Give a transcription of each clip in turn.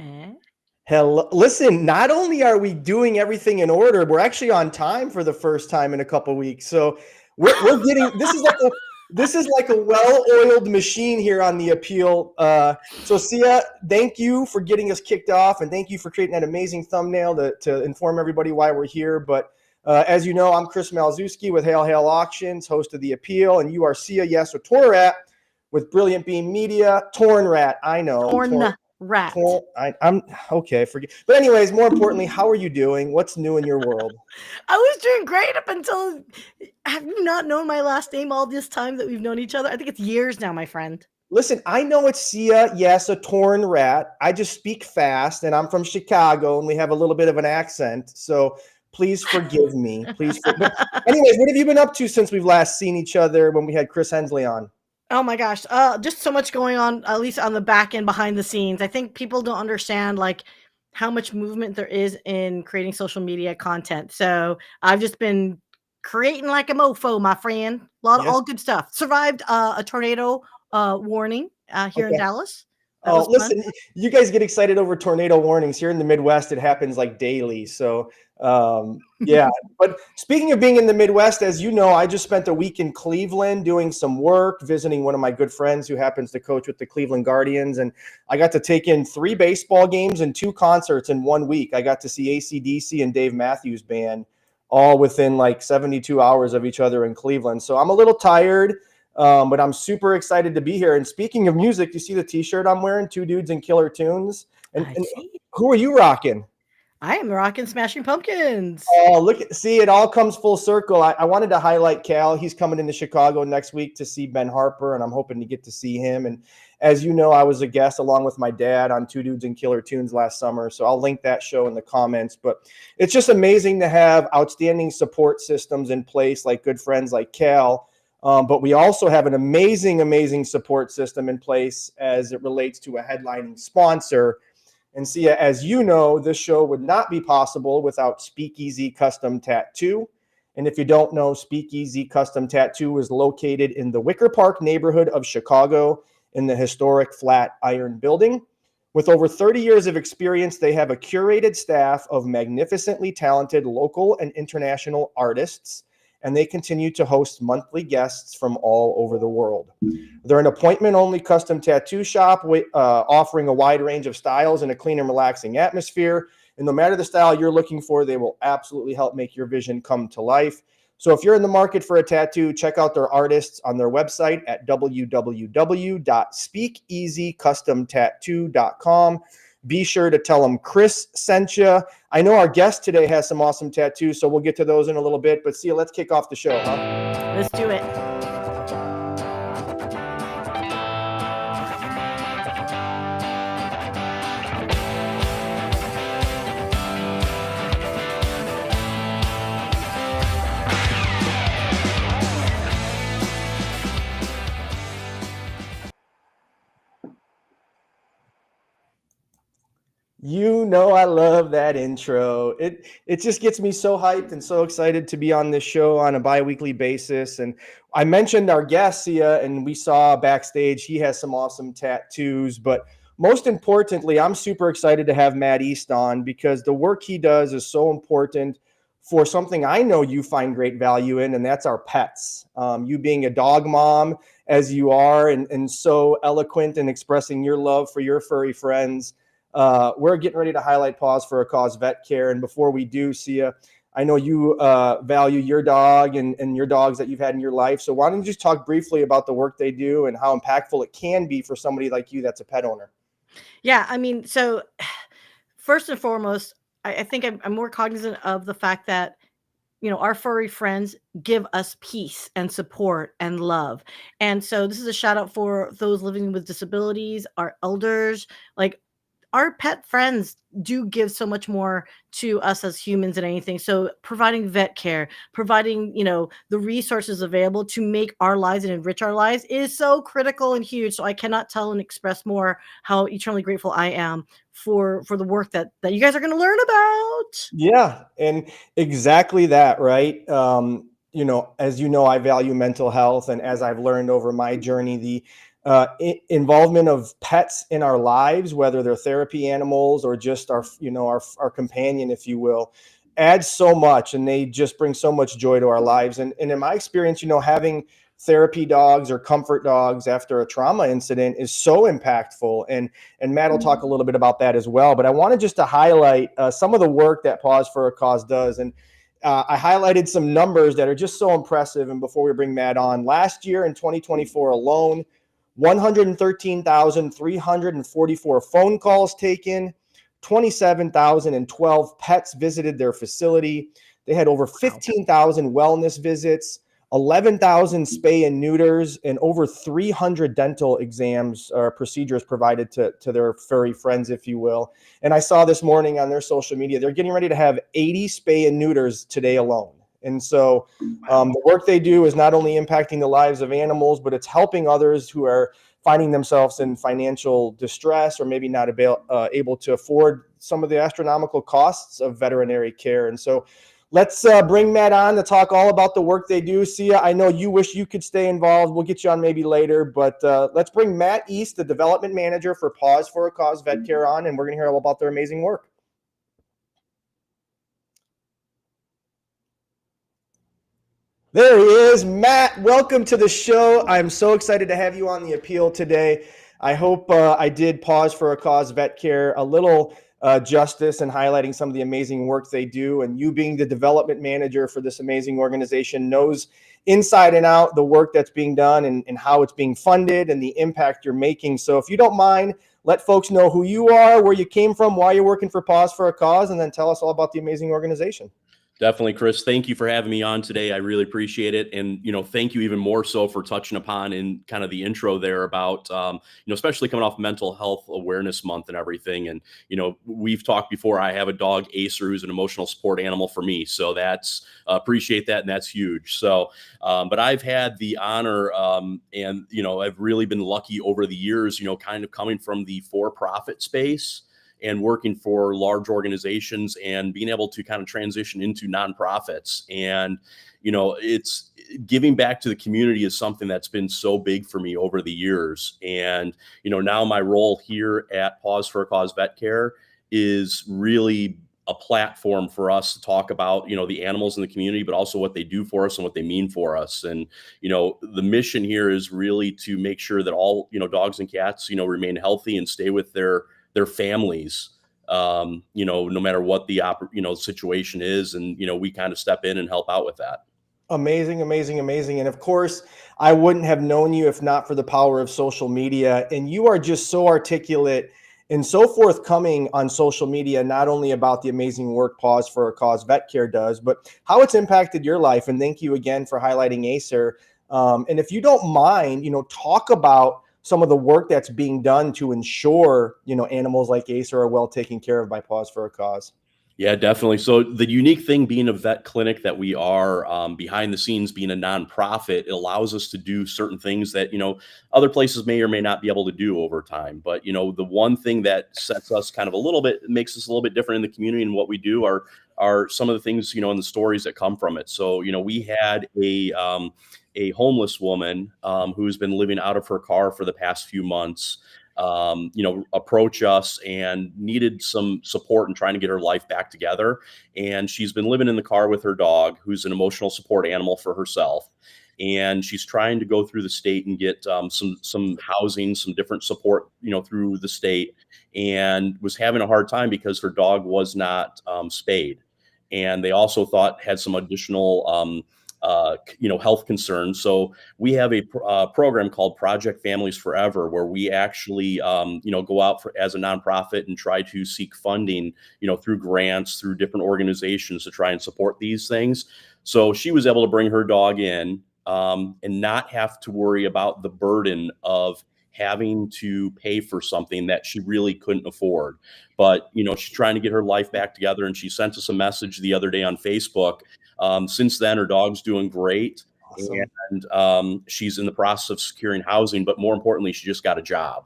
Eh? Hello. Listen, not only are we doing everything in order, we're actually on time for the first time in a couple weeks. So we're getting this is like a well-oiled machine here on the appeal. So Sia, thank you for getting us kicked off, and thank you for creating that amazing thumbnail to inform everybody why we're here. But as you know, I'm Chris Malzewski with Hail Hail Auctions, host of the appeal, and you are Sia Yes or Torn Rat with Brilliant Beam Media. Torn Rat, I know. Torn rat. I'm okay. Forget. But anyways, more importantly, how are you doing? What's new in your world? I was doing great up until. Have you not known my last name all this time that we've known each other? I think it's years now, my friend. Listen, I know it's Sia, yes, a torn rat. I just speak fast, and I'm from Chicago, and we have a little bit of an accent. So please forgive me. But anyways, what have you been up to since we've last seen each other when we had Chris Hensley on? Oh my gosh. Just so much going on, at least on the back end behind the scenes. I think people don't understand like how much movement there is in creating social media content. So I've just been creating like a mofo, my friend. A lot of Yes. all good stuff. Survived a tornado warning here in Okay. Dallas. That Oh, was fun. listen, you guys get excited over tornado warnings. Here in the Midwest, it happens like daily. So, yeah. But speaking of being in the Midwest, as you know, I just spent a week in Cleveland doing some work, visiting one of my good friends who happens to coach with the Cleveland Guardians. And I got to take in 3 baseball games and 2 concerts in 1 week. I got to see AC/DC and Dave Matthews Band all within like 72 hours of each other in Cleveland. So I'm a little tired. But I'm super excited to be here. And speaking of music, you see the T-shirt I'm wearing? 2 Dudes and Killer Tunes. I And see. who are you rocking? I am rocking Smashing Pumpkins. Oh, see, it all comes full circle. I wanted to highlight Cal. He's coming into Chicago next week to see Ben Harper, and I'm hoping to get to see him. And as you know, I was a guest along with my dad on 2 Dudes and Killer Tunes last summer. So I'll link that show in the comments. But it's just amazing to have outstanding support systems in place, like good friends like Cal. But we also have an amazing support system in place as it relates to a headlining sponsor. And see, as you know, this show would not be possible without Speakeasy Custom Tattoo. And if you don't know, Speakeasy Custom Tattoo is located in the Wicker Park neighborhood of Chicago in the historic Flatiron Building. With over 30 years of experience, they have a curated staff of magnificently talented local and international artists, and they continue to host monthly guests from all over the world. They're an appointment-only custom tattoo shop offering a wide range of styles in a clean and relaxing atmosphere. And no matter the style you're looking for, they will absolutely help make your vision come to life. So if you're in the market for a tattoo, check out their artists on their website at www.speakeasycustomtattoo.com. Be sure to tell them Chris sent you. I know our guest today has some awesome tattoos, so we'll get to those in a little bit. But see, let's kick off the show, huh? Let's do it. You know I love that intro. It just gets me so hyped and so excited to be on this show on a bi-weekly basis. And I mentioned our guest, Sia, and we saw backstage he has some awesome tattoos. But most importantly, I'm super excited to have Matt East on because the work he does is so important for something I know you find great value in, and that's our pets. You being a dog mom as you are and so eloquent in expressing your love for your furry friends. We're getting ready to highlight Paws for a Cause Vet Care. And before we do, Sia, I know you value your dog and your dogs that you've had in your life. So why don't you just talk briefly about the work they do and how impactful it can be for somebody like you that's a pet owner? Yeah, I mean, so first and foremost, I think I'm more cognizant of the fact that our furry friends give us peace and support and love. And so this is a shout out for those living with disabilities, our elders, like our pet friends do give so much more to us as humans than anything. So providing vet care, providing, the resources available to make our lives and enrich our lives is so critical and huge. So I cannot tell and express more how eternally grateful I am for the work that you guys are going to learn about. Yeah, and exactly that, right? As you know, I value mental health, and as I've learned over my journey, involvement of pets in our lives, whether they're therapy animals or just our companion, if you will, adds so much, and they just bring so much joy to our lives. And in my experience, having therapy dogs or comfort dogs after a trauma incident is so impactful. And Matt will talk a little bit about that as well. But I wanted just to highlight some of the work that Paws for a Cause does. And I highlighted some numbers that are just so impressive. And before we bring Matt on, last year in 2024 alone, 113,344 phone calls taken, 27,012 pets visited their facility. They had over 15,000 wellness visits, 11,000 spay and neuters, and over 300 dental exams or procedures provided to their furry friends, if you will. And I saw this morning on their social media, they're getting ready to have 80 spay and neuters today alone. And so the work they do is not only impacting the lives of animals, but it's helping others who are finding themselves in financial distress or maybe not able to afford some of the astronomical costs of veterinary care. And so let's bring Matt on to talk all about the work they do. Sia, I know you wish you could stay involved. We'll get you on maybe later, but let's bring Matt East, the development manager for Paws for a Cause Vet Care, on, and we're going to hear all about their amazing work. There he is, Matt. Welcome to the show. I'm so excited to have you on the appeal today. I hope I did Paws for a Cause Vet Care a little justice and highlighting some of the amazing work they do. And you being the development manager for this amazing organization knows inside and out the work that's being done and how it's being funded and the impact you're making. So if you don't mind, let folks know who you are, where you came from, why you're working for Paws for a Cause, and then tell us all about the amazing organization. Definitely, Chris. Thank you for having me on today. I really appreciate it. And, thank you even more so for touching upon in kind of the intro there about, especially coming off Mental Health Awareness Month and everything. And, we've talked before, I have a dog, Acer, who's an emotional support animal for me. So that's, appreciate that. And that's huge. So, but I've had the honor and, I've really been lucky over the years, kind of coming from the for-profit space and working for large organizations and being able to kind of transition into nonprofits. And, it's giving back to the community is something that's been so big for me over the years. And, now my role here at Paws for a Cause Vet Care is really a platform for us to talk about, the animals in the community, but also what they do for us and what they mean for us. And, the mission here is really to make sure that all, dogs and cats, remain healthy and stay with their families, no matter what the situation is. And, we kind of step in and help out with that. Amazing, amazing, amazing. And of course, I wouldn't have known you if not for the power of social media. And you are just so articulate and so forthcoming on social media, not only about the amazing work Paws for a Cause Vet Care does, but how it's impacted your life. And thank you again for highlighting Acer. And if you don't mind, talk about some of the work that's being done to ensure, animals like Acer are well taken care of by Paws for a Cause. Yeah, definitely. So the unique thing being a vet clinic that we are, behind the scenes being a nonprofit, it allows us to do certain things that, other places may or may not be able to do over time. But, the one thing that sets us kind of a little bit, makes us a little bit different in the community and what we do are some of the things, and the stories that come from it. So, we had a homeless woman who's been living out of her car for the past few months, approach us and needed some support in trying to get her life back together. And she's been living in the car with her dog, who's an emotional support animal for herself. And she's trying to go through the state and get some housing, some different support, through the state, and was having a hard time because her dog was not spayed. And they also thought had some additional health concerns. So we have a program called Project Families Forever, where we actually, go out as a nonprofit and try to seek funding, through grants, through different organizations to try and support these things. So she was able to bring her dog in and not have to worry about the burden of having to pay for something that she really couldn't afford. But, she's trying to get her life back together. And she sent us a message the other day on Facebook. Since then, her dog's doing great. Awesome. And she's in the process of securing housing, but more importantly, she just got a job.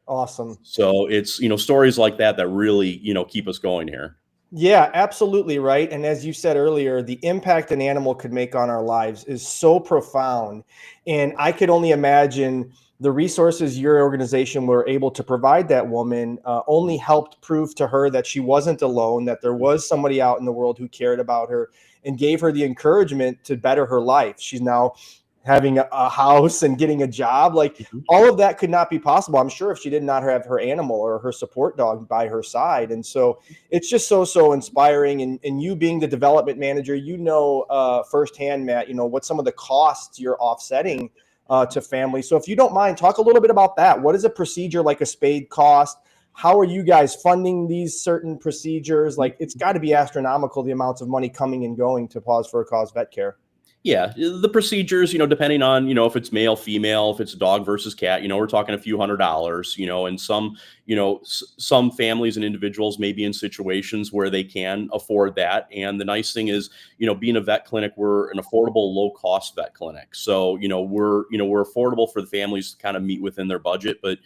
Awesome. So it's, stories like that really, keep us going here. Yeah, absolutely right. And as you said earlier, the impact an animal could make on our lives is so profound. And I could only imagine, the resources your organization were able to provide that woman only helped prove to her that she wasn't alone, that there was somebody out in the world who cared about her and gave her the encouragement to better her life. She's now having a house and getting a job. Like, Mhm. all of that could not be possible, I'm sure, if she did not have her animal or her support dog by her side. And so it's just so inspiring. And you being the development manager, firsthand, Matt, what some of the costs you're offsetting to families. So if you don't mind, talk a little bit about that. What is a procedure like a spade cost? How are you guys funding these certain procedures? Like, it's got to be astronomical, the amounts of money coming and going to Paws for a Cause Vet Care. Yeah, the procedures, depending on, if it's male, female, if it's dog versus cat, we're talking a few $100s, and some, some families and individuals may be in situations where they can afford that. And the nice thing is, being a vet clinic, we're an affordable, low cost vet clinic. So, we're affordable for the families to kind of meet within their budget. But,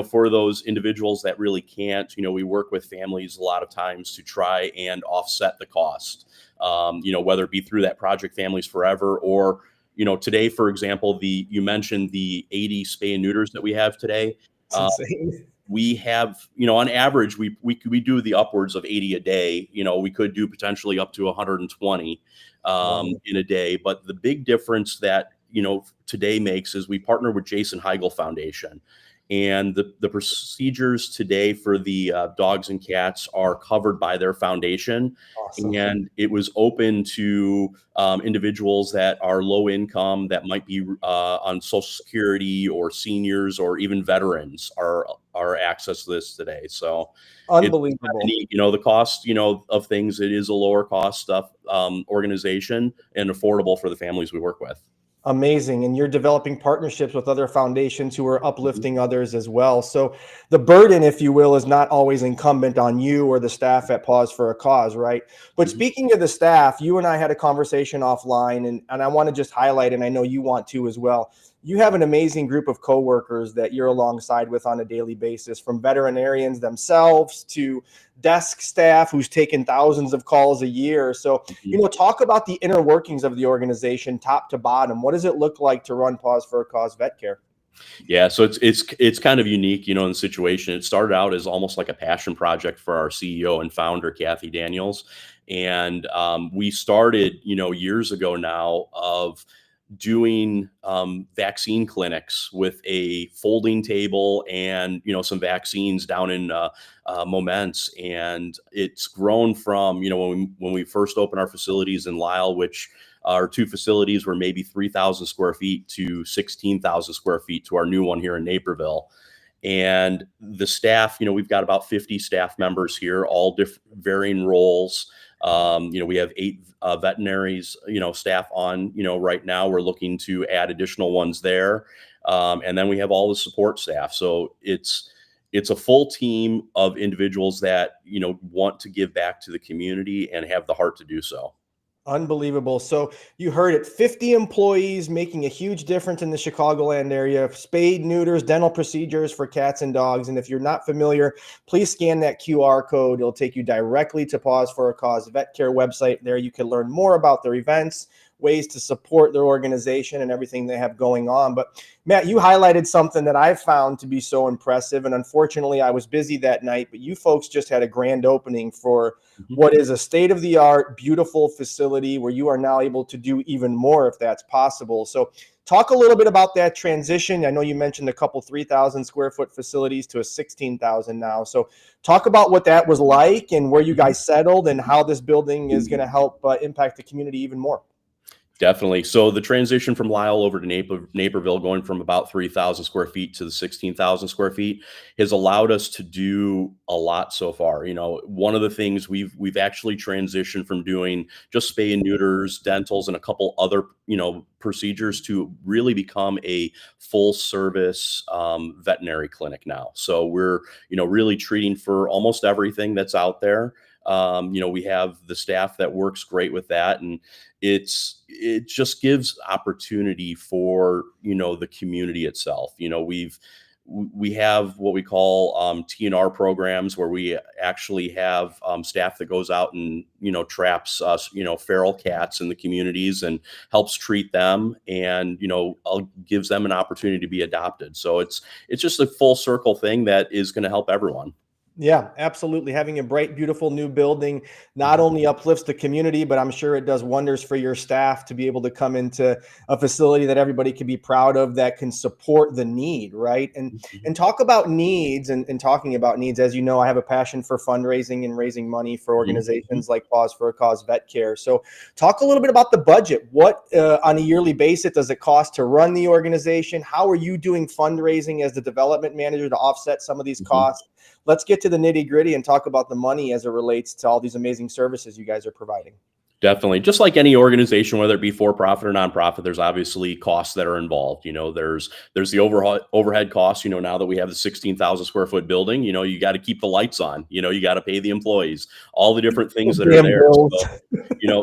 for those individuals that really can't, we work with families a lot of times to try and offset the cost. Whether it be through that Project Families Forever or, today, for example, you mentioned the 80 spay and neuters that we have today. It's insane. We have, on average, we do the upwards of 80 a day. We could do potentially up to 120 in a day. But the big difference that, today makes is we partner with Jason Heigl Foundation. And the procedures today for the dogs and cats are covered by their foundation. Awesome. And it was open to individuals that are low income, that might be on Social Security, or seniors, or even veterans are access to this today. So Unbelievable. it's, the cost, of things, it is a lower cost stuff organization, and affordable for the families we work with. Amazing. And you're developing partnerships with other foundations who are uplifting others as well. So the burden, if you will, is not always incumbent on you or the staff at Paws for a Cause, right? But speaking of the staff, you and I had a conversation offline, and I want to just highlight, and I know you want to as well. You have an amazing group of coworkers that you're alongside with on a daily basis, from veterinarians themselves to desk staff who's taken thousands of calls a year. So, talk about the inner workings of the organization, top to bottom. What does it look like to run Paws for a Cause Vet Care? Yeah, so it's kind of unique, in the situation. It started out as almost like a passion project for our CEO and founder, Kathy Daniels. And we started, years ago now, of doing vaccine clinics with a folding table and, some vaccines down in Moments. And it's grown from, when we first opened our facilities in Lisle, which our two facilities were maybe 3,000 square feet to 16,000 square feet to our new one here in Naperville. And the staff, we've got about 50 staff members here, all different, varying roles. We have 8 veterinaries, staff on, right now. We're looking to add additional ones there. And then we have all the support staff. So it's a full team of individuals that, want to give back to the community and have the heart to do so. Unbelievable. So you heard it, 50 employees making a huge difference in the Chicagoland area, spade, neuters, dental procedures for cats and dogs. And if you're not familiar, please scan that QR code. It'll take you directly to Paws for a Cause Vet Care website. There you can learn more about their events, ways to support their organization, and everything they have going on. But Matt, you highlighted something that I've found to be so impressive. And unfortunately, I was busy that night, but you folks just had a grand opening for what is a state-of-the-art, beautiful facility where you are now able to do even more if that's possible. So talk a little bit about that transition. I know you mentioned a couple 3,000 square foot facilities to a 16,000 now. So talk about what that was like and where you guys settled and how this building is going to help impact the community even more. Definitely. So the transition from Lisle over to Naperville, going from about 3,000 square feet to the 16,000 square feet, has allowed us to do a lot so far. One of the things we've actually transitioned from doing just spay and neuters, dentals, and a couple other, procedures to really become a full service veterinary clinic now. So we're, really treating for almost everything that's out there. We have the staff that works great with that, and it just gives opportunity for, the community itself. we have what we call TNR programs, where we actually have staff that goes out and, traps feral cats in the communities and helps treat them, and, gives them an opportunity to be adopted. So it's just a full circle thing that is going to help everyone. Yeah, absolutely. Having a bright, beautiful new building not only uplifts the community, but I'm sure it does wonders for your staff to be able to come into a facility that everybody can be proud of, that can support the need, right? And talk about needs, and talking about needs, as you know, I have a passion for fundraising and raising money for organizations like Paws for a Cause Vet Care. So talk a little bit about the budget. What on a yearly basis does it cost to run the organization? How are you doing fundraising as the development manager to offset some of these costs? Let's get to the nitty gritty and talk about the money as it relates to all these amazing services you guys are providing. Definitely. Just like any organization, whether it be for profit or nonprofit, there's obviously costs that are involved. There's the overhead costs, now that we have the 16,000 square foot building, you got to keep the lights on, you got to pay the employees, all the different things that are there.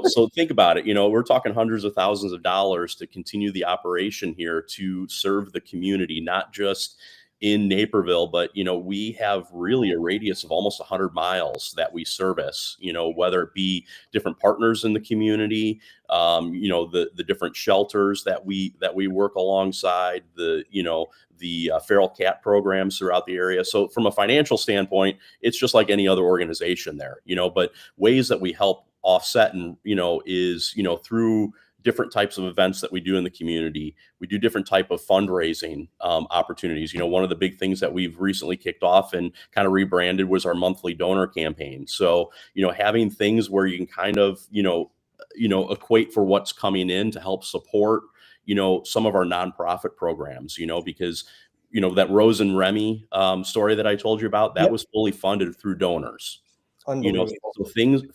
So think about it. We're talking hundreds of thousands of dollars to continue the operation here to serve the community, not just in Naperville, but we have really a radius of almost 100 miles that we service, whether it be different partners in the community, the different shelters that we work alongside, the feral cat programs throughout the area. So from a financial standpoint, it's just like any other organization there, but ways that we help offset and is through different types of events that we do in the community. We do different type of fundraising opportunities. One of the big things that we've recently kicked off and kind of rebranded was our monthly donor campaign. So, having things where you can kind of, equate for what's coming in to help support, some of our nonprofit programs, because, that Rose and Remy story that I told you about, that was fully funded through donors. So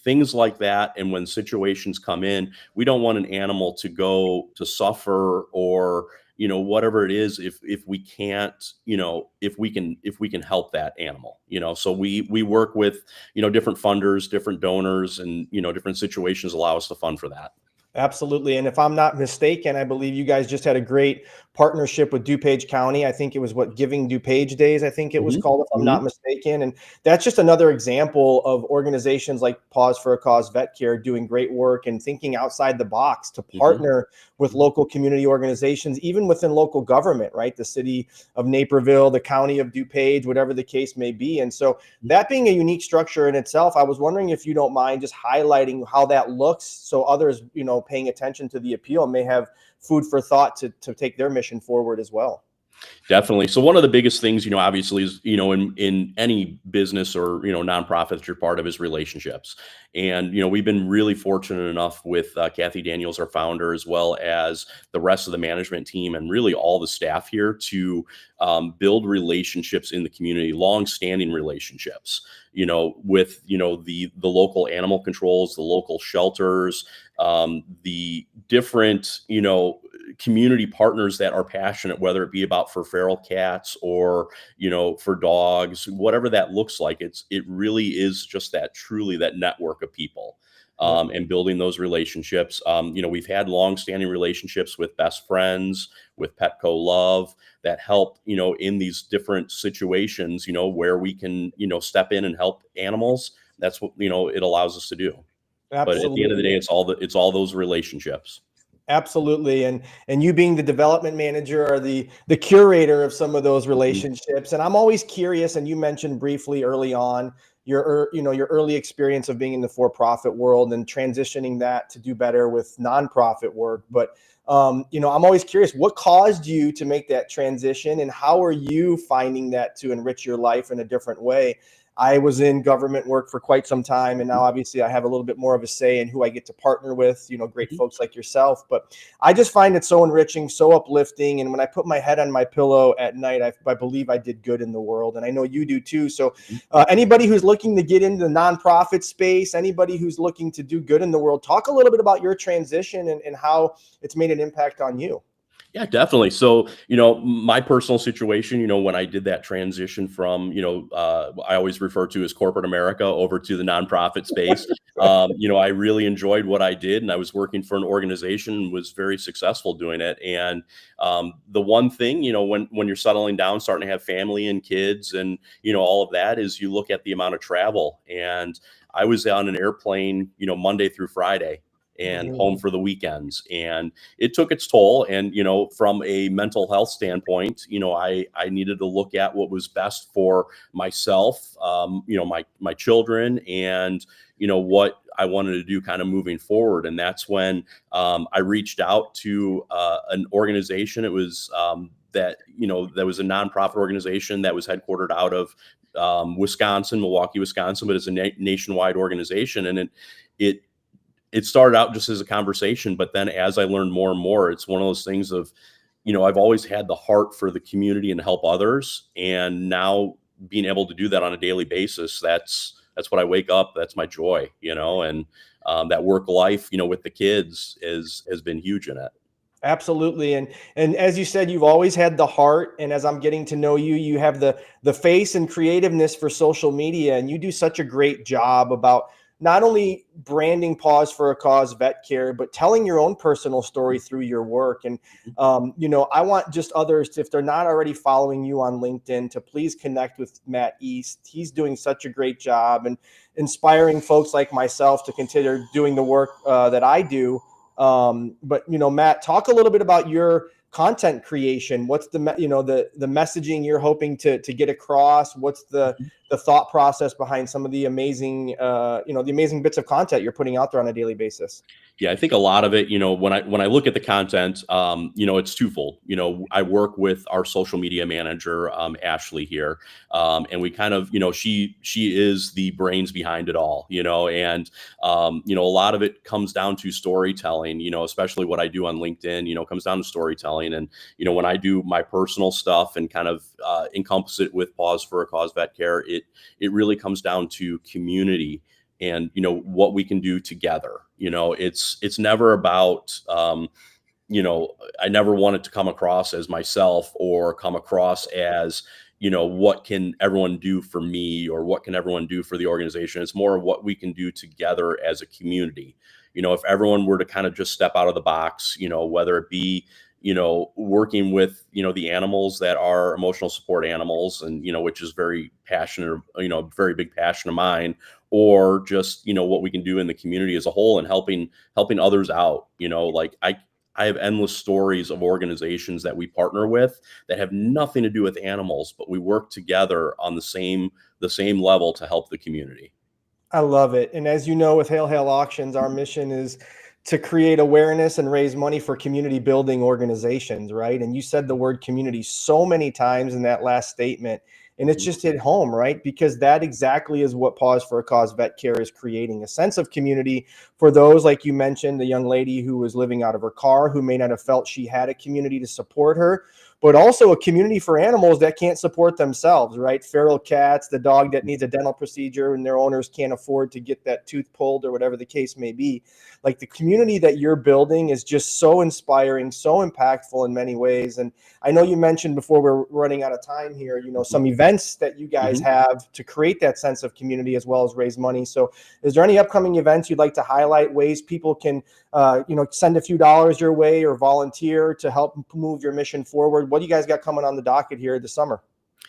things like that. And when situations come in, we don't want an animal to go to suffer or, whatever it is, if we can't, if we can help that animal, so we work with, different funders, different donors, and, different situations allow us to fund for that. Absolutely. And if I'm not mistaken, I believe you guys just had a great partnership with DuPage County. I think it was Giving DuPage Days, I think it was called, if I'm not mistaken. And that's just another example of organizations like Paws for a Cause Vet Care doing great work and thinking outside the box to partner with local community organizations, even within local government, right? The city of Naperville, the county of DuPage, whatever the case may be. And so that being a unique structure in itself, I was wondering if you don't mind just highlighting how that looks, so others, paying attention to the appeal may have food for thought to take their mission forward as well. Definitely. So one of the biggest things, obviously is, in any business or, nonprofit that you're part of is relationships. And, we've been really fortunate enough with Kathy Daniels, our founder, as well as the rest of the management team and really all the staff here to build relationships in the community, long-standing relationships, with, the local animal controls, the local shelters, the different, community partners that are passionate, whether it be about for feral cats or, for dogs, whatever that looks like. It really is just truly that network of people, and building those relationships. We've had long-standing relationships with Best Friends, with Petco Love, that help, in these different situations, where we can, step in and help animals. That's what, it allows us to do. Absolutely. But at the end of the day, it's all those relationships. Absolutely. And you being the development manager or the curator of some of those relationships. And I'm always curious, and you mentioned briefly early on your early experience of being in the for-profit world and transitioning that to do better with nonprofit work. But I'm always curious, what caused you to make that transition, and how are you finding that to enrich your life in a different way? I was in government work for quite some time, and now obviously I have a little bit more of a say in who I get to partner with, great folks like yourself. But I just find it so enriching, so uplifting. And when I put my head on my pillow at night, I believe I did good in the world. And I know you do too. So anybody who's looking to get into the nonprofit space, anybody who's looking to do good in the world, talk a little bit about your transition and how it's made an impact on you. Yeah, definitely. So, my personal situation, when I did that transition from, I always refer to as corporate America over to the nonprofit space, I really enjoyed what I did, and I was working for an organization and was very successful doing it. And the one thing, when you're settling down, starting to have family and kids and, all of that, is you look at the amount of travel. And I was on an airplane, Monday through Friday and home for the weekends. And it took its toll. And, from a mental health standpoint, I needed to look at what was best for myself, my children, and, what I wanted to do kind of moving forward. And that's when I reached out to an organization. It was that was a nonprofit organization that was headquartered out of Wisconsin, Milwaukee, Wisconsin, but it's a nationwide organization. And it started out just as a conversation, but then as I learned more and more, it's one of those things of, I've always had the heart for the community and help others. And now being able to do that on a daily basis, that's what I wake up. That's my joy, and that work life, with the kids has been huge in it. Absolutely. And as you said, you've always had the heart. And as I'm getting to know you, you have the face and creativeness for social media. And you do such a great job about not only branding Paws for a Cause Vet Care, but telling your own personal story through your work. And, I want just others, if they're not already following you on LinkedIn, to please connect with Matt East. He's doing such a great job and inspiring folks like myself to consider doing the work that I do. But Matt, talk a little bit about your content creation. What's the messaging you're hoping to get across? What's the thought process behind some of the amazing the amazing bits of content you're putting out there on a daily basis? Yeah, I think a lot of it, when I look at the content, it's twofold. I work with our social media manager, Ashley here, and we kind of, she is the brains behind it all, and a lot of it comes down to storytelling. Especially what I do on LinkedIn, comes down to storytelling. And when I do my personal stuff and kind of encompass it with Paws for a Cause Vet Care, it really comes down to community and what we can do together. It's never about I never want it to come across as myself or come across as what can everyone do for me or what can everyone do for the organization. It's more of what we can do together as a community. If everyone were to kind of just step out of the box, whether it be working with, the animals that are emotional support animals and, which is very passionate, very big passion of mine, or just, what we can do in the community as a whole and helping others out. Like I have endless stories of organizations that we partner with that have nothing to do with animals, but we work together on the same level to help the community. I love it. And as you know, with Hail Hail Auctions, our mission is to create awareness and raise money for community building organizations, right? And you said the word community so many times in that last statement, and it's just hit home, right? Because that exactly is what Paws for a Cause Vet Care is creating, a sense of community for those, like you mentioned, the young lady who was living out of her car, who may not have felt she had a community to support her, but also a community for animals that can't support themselves, right? Feral cats, the dog that needs a dental procedure and their owners can't afford to get that tooth pulled or whatever the case may be. Like the community that you're building is just so inspiring, so impactful in many ways. And I know you mentioned before we're running out of time here, some events that you guys have to create that sense of community as well as raise money. So is there any upcoming events you'd like to highlight, ways people can, send a few dollars your way or volunteer to help move your mission forward? What do you guys got coming on the docket here this summer?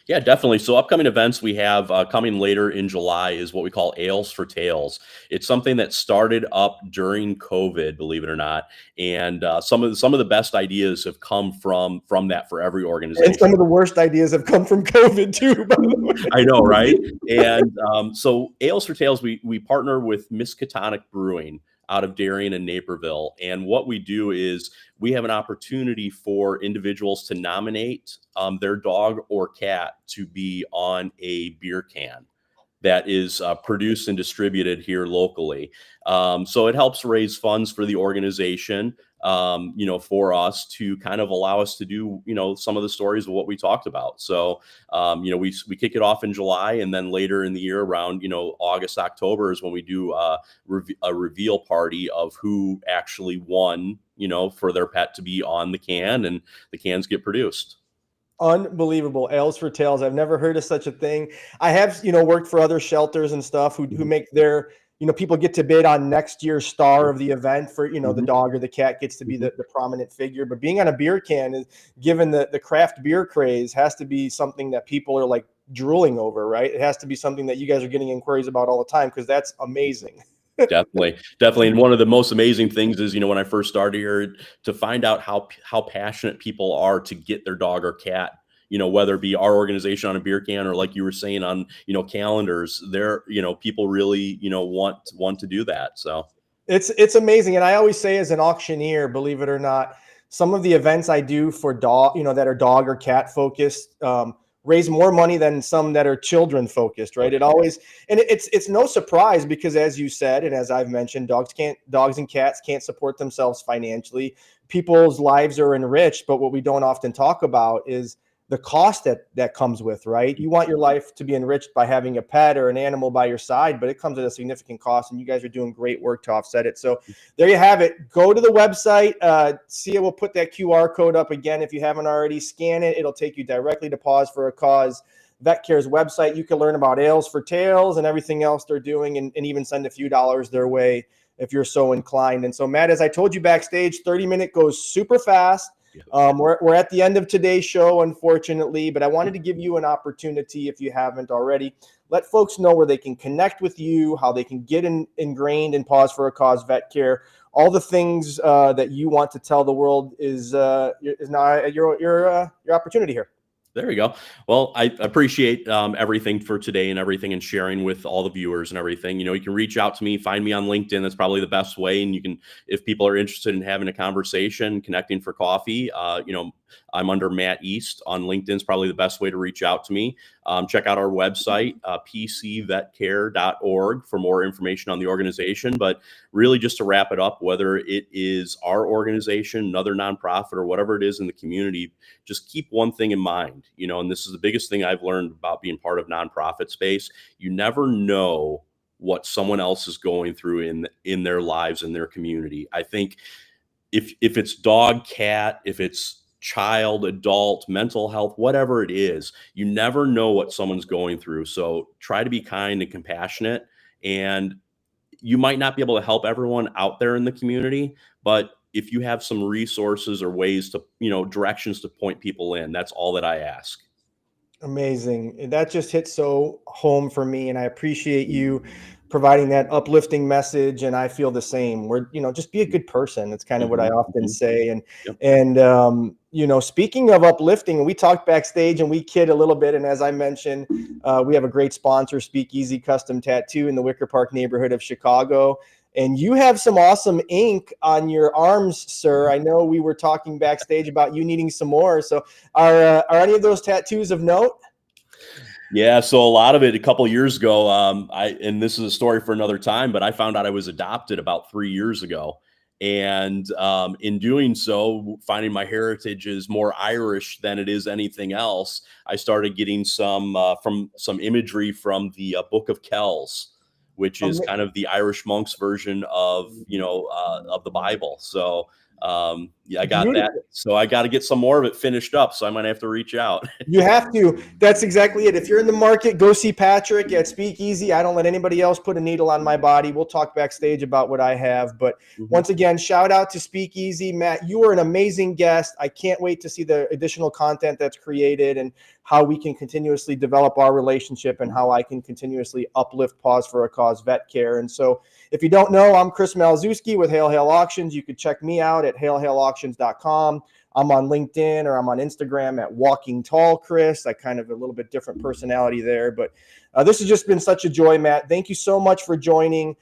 Yeah, definitely. So upcoming events we have coming later in July is what we call Ales for Tails. It's something that started up during COVID, believe it or not. And some of the best ideas have come from that for every organization. And some of the worst ideas have come from COVID too, by the way. I know, right? And so Ales for Tails, we partner with Miskatonic Brewing out of Darien and Naperville. And what we do is we have an opportunity for individuals to nominate their dog or cat to be on a beer can that is produced and distributed here locally. So it helps raise funds for the organization, for us to kind of allow us to do, some of the stories of what we talked about. So, we kick it off in July, and then later in the year around, August, October is when we do a reveal party of who actually won, for their pet to be on the can, and the cans get produced. Unbelievable. Ales for Tails. I've never heard of such a thing. I have, worked for other shelters and stuff who make their people get to bid on next year's star of the event for, the dog or the cat gets to be the prominent figure. But being on a beer can is, given the craft beer craze, has to be something that people are like drooling over, right? It has to be something that you guys are getting inquiries about all the time, because that's amazing. Definitely. And one of the most amazing things is, when I first started here, to find out how passionate people are to get their dog or cat, whether it be our organization on a beer can or, like you were saying, on, calendars, there, people really, want to do that. So it's amazing. And I always say, as an auctioneer, believe it or not, some of the events I do for dog, that are dog or cat focused, raise more money than some that are children focused, right? It always, and it's no surprise, because as you said, and as I've mentioned, dogs and cats can't support themselves financially. People's lives are enriched, but what we don't often talk about is the cost that comes with, right? You want your life to be enriched by having a pet or an animal by your side, but it comes at a significant cost, and you guys are doing great work to offset it. So there you have it. Go to the website. Sia will put that QR code up again. If you haven't already, scan it. It'll take you directly to Paws for a Cause Vet Care's website. You can learn about Ales for Tails and everything else they're doing, and even send a few dollars their way if you're so inclined. And so, Matt, as I told you backstage, 30-minute goes super fast. We're at the end of today's show, unfortunately, but I wanted to give you an opportunity, if you haven't already, let folks know where they can connect with you, how they can get ingrained in Paws for a Cause Vet Care. All the things that you want to tell the world is now your opportunity here. There you go. Well, I appreciate everything for today and everything, and sharing with all the viewers and everything. You can reach out to me, find me on LinkedIn. That's probably the best way. And you can, if people are interested in having a conversation, connecting for coffee, I'm under Matt East on LinkedIn. Is probably the best way to reach out to me. Check out our website, pcvetcare.org, for more information on the organization. But really, just to wrap it up, whether it is our organization, another nonprofit, or whatever it is in the community, just keep one thing in mind, and this is the biggest thing I've learned about being part of nonprofit space. You never know what someone else is going through in their lives, in their community. I think if it's dog, cat, if it's child, adult, mental health, whatever it is, you never know what someone's going through. So try to be kind and compassionate. And you might not be able to help everyone out there in the community, but if you have some resources or ways to, directions to point people in, that's all that I ask. Amazing. That just hit so home for me, and I appreciate you providing that uplifting message. And I feel the same. Just be a good person. That's kind of what I often say. And speaking of uplifting, we talked backstage and we kid a little bit. And as I mentioned, we have a great sponsor, Speakeasy Custom Tattoo, in the Wicker Park neighborhood of Chicago. And you have some awesome ink on your arms, sir. I know we were talking backstage about you needing some more. So are any of those tattoos of note? Yeah, so a lot of it, a couple of years ago, and this is a story for another time, but I found out I was adopted about 3 years ago. And in doing so, finding my heritage is more Irish than it is anything else, I started getting some imagery from the Book of Kells, which is kind of the Irish monks version of the Bible. So I got that. So I got to get some more of it finished up. So I might have to reach out. You have to. That's exactly it. If you're in the market, go see Patrick at Speakeasy. I don't let anybody else put a needle on my body. We'll talk backstage about what I have. But once again, shout out to Speakeasy. Matt, you are an amazing guest. I can't wait to see the additional content that's created and how we can continuously develop our relationship and how I can continuously uplift Paws for a Cause Vet Care. And so if you don't know, I'm Chris Malzewski with Hail Hail Auctions. You could check me out at hailhailauctions.com. I'm on LinkedIn or I'm on Instagram at Walking Tall Chris. I kind of a little bit different personality there. But this has just been such a joy, Matt. Thank you so much for joining.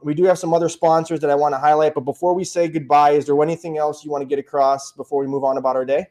We do have some other sponsors that I want to highlight. But before we say goodbye, is there anything else you want to get across before we move on about our day?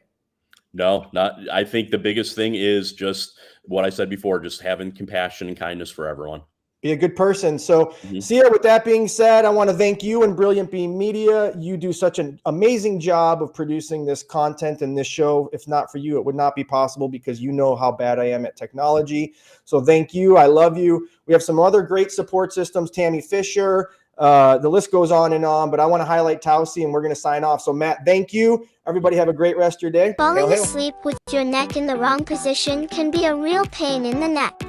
No, not. I think the biggest thing is just what I said before, just having compassion and kindness for everyone. Be a good person. So, Sia, with that being said, I want to thank you and Brilliant Beam Media. You do such an amazing job of producing this content and this show. If not for you, it would not be possible because you know how bad I am at technology. So thank you. I love you. We have some other great support systems, Tammy Fisher. The list goes on and on, but I want to highlight Tausi and we're going to sign off. So Matt, thank you. Everybody have a great rest of your day. Falling asleep with your neck in the wrong position can be a real pain in the neck.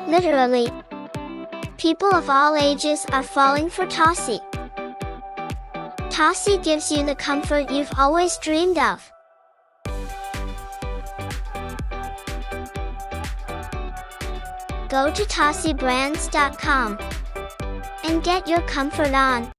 Literally. People of all ages are falling for Tossie. Tossie gives you the comfort you've always dreamed of. Go to TossieBrands.com and get your comfort on.